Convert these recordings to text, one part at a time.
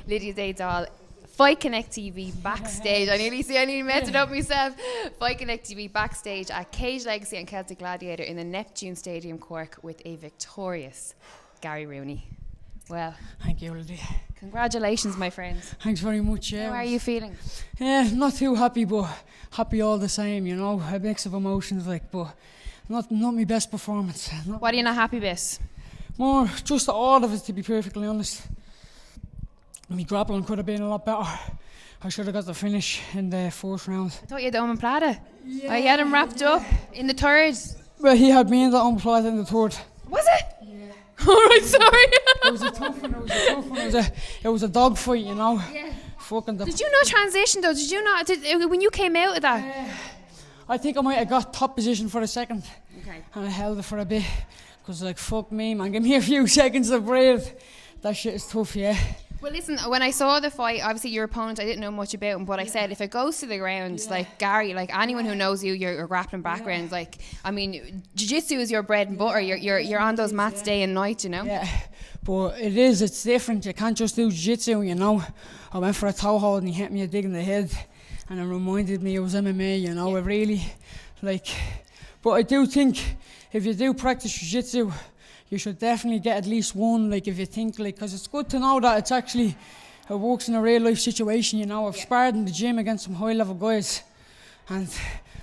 Lydia Daydall, Fight Connect TV backstage. I nearly messed it up myself. Fight Connect TV backstage at Cage Legacy and Celtic Gladiator in the Neptune Stadium, Cork, with a victorious Gary Rooney. Well, thank you, Lydia. Congratulations, my friend. Thanks very much. Yeah. How are you feeling? Yeah, not too happy, but happy all the same. You know, a mix of emotions, like, but not my best performance. What are you not happy with? More just all of it, to be perfectly honest. My grappling could have been a lot better. I should have got the finish in the fourth round. I thought you had the omoplata. Yeah. I had him wrapped up in the third. Well, he had me in the omoplata in the third. Was it? Yeah. All right, sorry. It was a tough one. It was a dog fight, you know. Yeah. Did you not transition though? Did you not? When you came out of that? I think I might have got top position for a second. Okay. And I held it for a bit. Because, like, fuck me, man. Give me a few seconds to breathe. That shit is tough, yeah. Well, listen, when I saw the fight, obviously your opponent, I didn't know much about him, but I said if it goes to the ground, like Gary, like anyone who knows you, your grappling background, like, I mean, jiu-jitsu is your bread and butter. You're on those mats day and night, you know. Yeah, but it's different. You can't just do jiu-jitsu, you know. I went for a toe hold and he hit me a dig in the head, and it reminded me it was MMA, you know. It really, like, but I do think if you do practice jiu-jitsu, you should definitely get at least one, like, if you think, like, because it's good to know that it's actually, it works in a real life situation, you know. I've sparred in the gym against some high level guys, and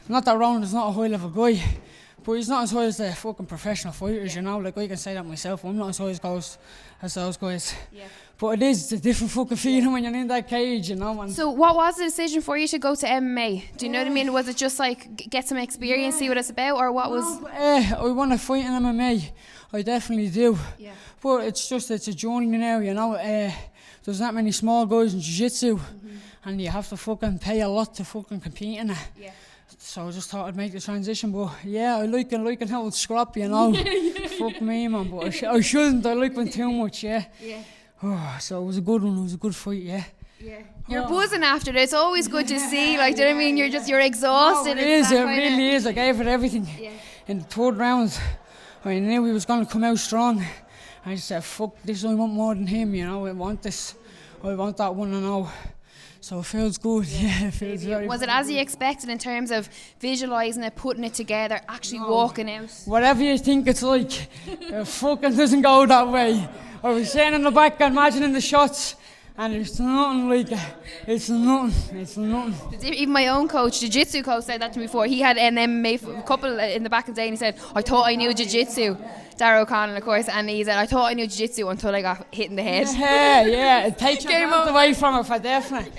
not that Ronan is not a high level guy, but he's not as high as the fucking professional fighters, you know. Like, I can say that myself, I'm not as high as those guys. Yeah. But it's a different fucking feeling when you're in that cage, you know. And so what was the decision for you to go to MMA? Do you know what I mean? Was it just like get some experience, see what it's about, or what was? I want to fight in MMA. I definitely do. Yeah. But it's a journey now, you know. There's not many small guys in jiu-jitsu, and you have to fucking pay a lot to fucking compete in it. Yeah. So I just thought I'd make the transition, but yeah, I like how it's scrap, you know. Fuck me, man, but I shouldn't. I like one too much, yeah. Yeah. Oh, so it was a good one. It was a good fight, yeah. Yeah. You're buzzing after it. It's always good to see. Like, do you know what I mean? You're exhausted. No, it is. It really is. I gave it everything. Yeah. In the third round, I knew he was going to come out strong. I just said, fuck this, I want more than him, you know. I want this. I want that 1-0. So it feels good. Yeah, it feels very good. Was it as you expected in terms of visualising it, putting it together, actually walking out? Whatever you think it's like, it fucking doesn't go that way. I was sitting in the back imagining the shots, and it's nothing like it. It's nothing. Even my own coach, jiu-jitsu coach, said that to me before. He had an MMA couple in the back of the day, and he said, I thought I knew jiu-jitsu. Darragh O'Connell, of course, and he said, I thought I knew jiu-jitsu until I got hit in the head. Yeah, it takes you away from it for definite.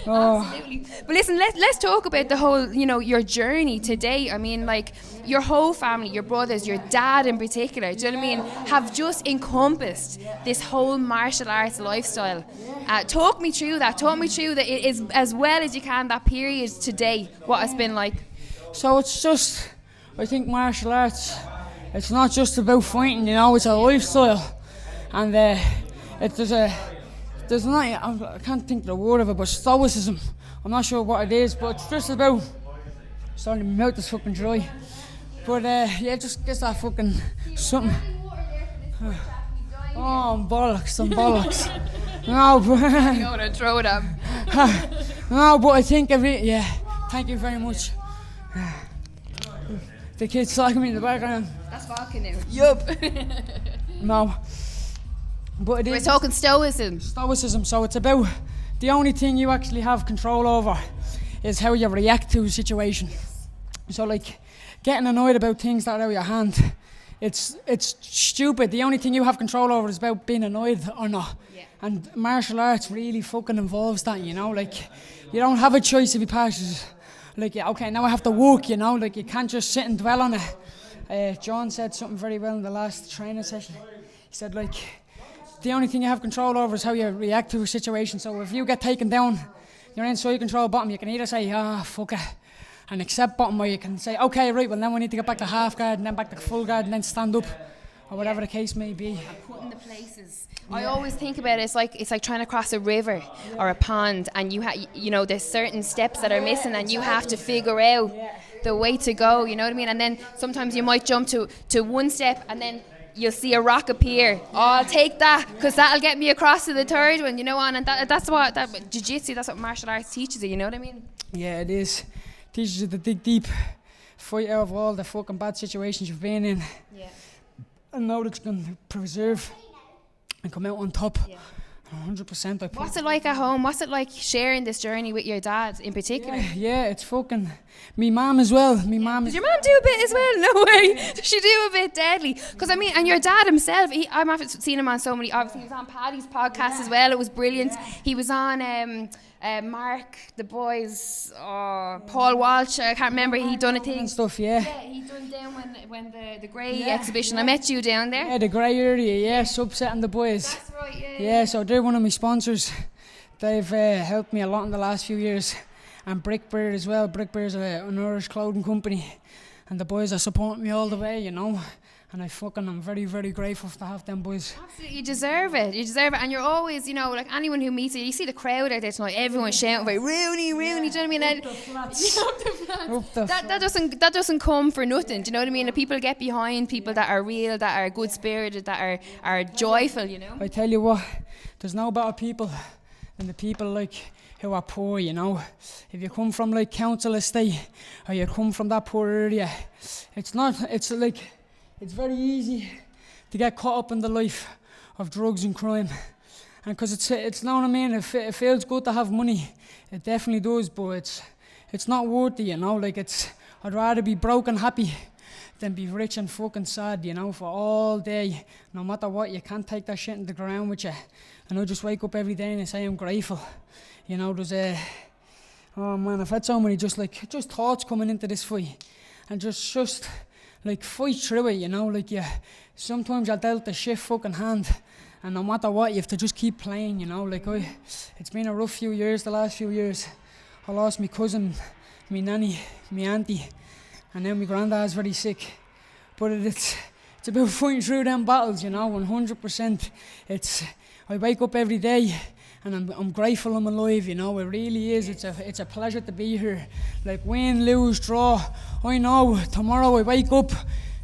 Absolutely. But listen, let's talk about the whole, you know, your journey today. I mean, like, your whole family, your brothers, your dad in particular, do you know what I mean, have just encompassed this whole martial arts lifestyle. Talk me through that. It is as well as you can, that period today, what it's been like. So it's just, I think martial arts, it's not just about fighting, you know, it's a lifestyle. And there's not, I can't think of the word of it, but stoicism. I'm not sure what it is, but it's just about, sorry, my mouth is fucking dry. But yeah, just gets that fucking something. I'm bollocks. No, but I'm gonna throw it up. No, but I think yeah, thank you very much. The kid's talking me in the background. That's vodka now. Yup. No. But we're talking stoicism. Stoicism, so it's about the only thing you actually have control over is how you react to a situation. So, like, getting annoyed about things that are out of your hand, it's stupid. The only thing you have control over is about being annoyed or not. Yeah. And martial arts really fucking involves that, you know. Like, you don't have a choice if he passes. Like, yeah, okay, now I have to walk, you know. Like, you can't just sit and dwell on it. John said something very well in the last training session. He said, like, the only thing you have control over is how you react to a situation. So if you get taken down, you're in side control bottom, you can either say, fuck it, and accept bottom, or you can say, okay, right, well, then we need to get back to half guard, and then back to full guard, and then stand up, or whatever the case may be. And put in the places. Yeah. I always think about it, it's like trying to cross a river or a pond, and you know, there's certain steps that are missing, and you have to figure out the way to go, you know what I mean? And then sometimes you might jump to one step, and then you'll see a rock appear. Oh, I'll take that, because that'll get me across to the third one, you know. And that's what jiu-jitsu, that's what martial arts teaches you, you know what I mean? Yeah, it is. Teaches you to dig deep, fight out of all the fucking bad situations you've been in, and know that you can preserve and come out on top. 100%. What's it like at home? What's it like sharing this journey with your dad in particular? Yeah, it's fucking... Me mum as well. Me mum... Does your mum do a bit as well? No way. Does she do a bit deadly? Because I mean, and your dad himself, I've often seen him on so many... Obviously, he was on Paddy's podcast as well. It was brilliant. He was on... Mark, the boys, Paul Walsh, I can't remember, he done a thing. And stuff, Yeah, he done down when the Grey exhibition. I met you down there. Yeah, the Grey area, subsetting the boys. That's right, Yeah, so they're one of my sponsors. They've helped me a lot in the last few years. And Brickbird as well. Brickbird's an Irish clothing company. And the boys are supporting me all the way, you know. And I'm very, very grateful to have them boys. Absolutely, you deserve it. And you're always, you know, like anyone who meets you see the crowd out there tonight, everyone's shouting about Rooney, do you know what I mean? Up the flats. That doesn't come for nothing, do you know what I mean? The people get behind people that are real, that are good spirited, that are joyful, you know. I tell you what, there's no better people than the people like who are poor, you know. If you come from like council estate or you come from that poor area, it's very easy to get caught up in the life of drugs and crime. And because it's know what I mean, it feels good to have money. It definitely does, but it's not worth it, you know. Like I'd rather be broke and happy than be rich and fucking sad, you know, for all day. No matter what, you can't take that shit in the ground with you. And I just wake up every day and I say I'm grateful. You know, oh man, I've had so many just thoughts coming into this fight. And just like fight through it, you know, like sometimes you're dealt a shit fucking hand, and no matter what, you have to just keep playing, you know. Like it's been a rough few years, the last few years. I lost my cousin, my nanny, my auntie, and now my granddad's very sick. But it's about fighting through them battles, you know, 100%. I wake up every day and I'm grateful I'm alive, you know. It really is. It's a pleasure to be here. Like win, lose, draw. I know tomorrow I wake up,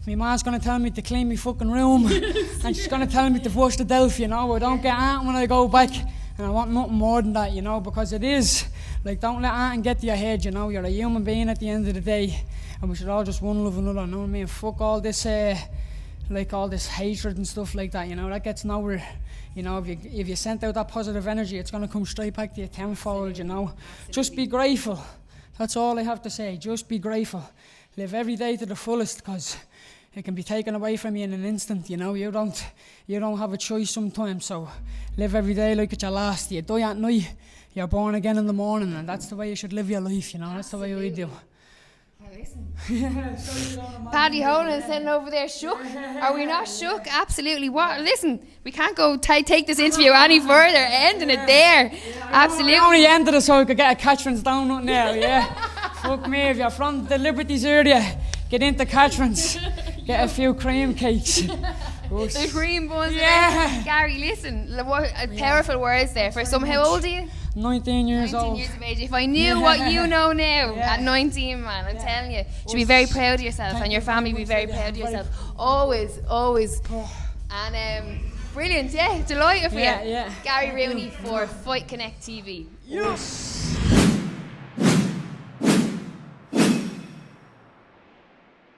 my ma's gonna tell me to clean my fucking room, and she's gonna tell me to flush the Delph, you know. I don't get out when I go back, and I want nothing more than that, you know, because it is. Like, don't let anything get to your head, you know. You're a human being at the end of the day, and we should all just one love another, you know what I mean? Fuck all this, all this hatred and stuff like that, you know. That gets nowhere. You know, if you sent out that positive energy, it's going to come straight back to you tenfold, you know. Absolutely. Just be grateful. That's all I have to say. Just be grateful. Live every day to the fullest, because it can be taken away from you in an instant, you know. You don't have a choice sometimes, so live every day like it's your last. You die at night, you're born again in the morning, and that's the way you should live your life, you know. That's the way I do. Listen. Paddy Holan sitting over there shook. Are we not shook? Absolutely. What? Listen, we can't go take this interview any further. Ending it there. Absolutely. I only ended it so I could get a Catherine's donut now, yeah. Fuck me, if you're from the Liberties area, get into Catherine's. Get a few cream cakes. The cream buns. Yeah. Gary, listen, powerful words there. For some, how old are you? 19 years old. 19 years of age. If I knew what you know now at 19, man, I'm telling you, you should be very proud of yourself, and your family be very proud of yourself. Always. And brilliant, delighted for you. Yeah. Gary Rooney for Fight Connect TV. Yes.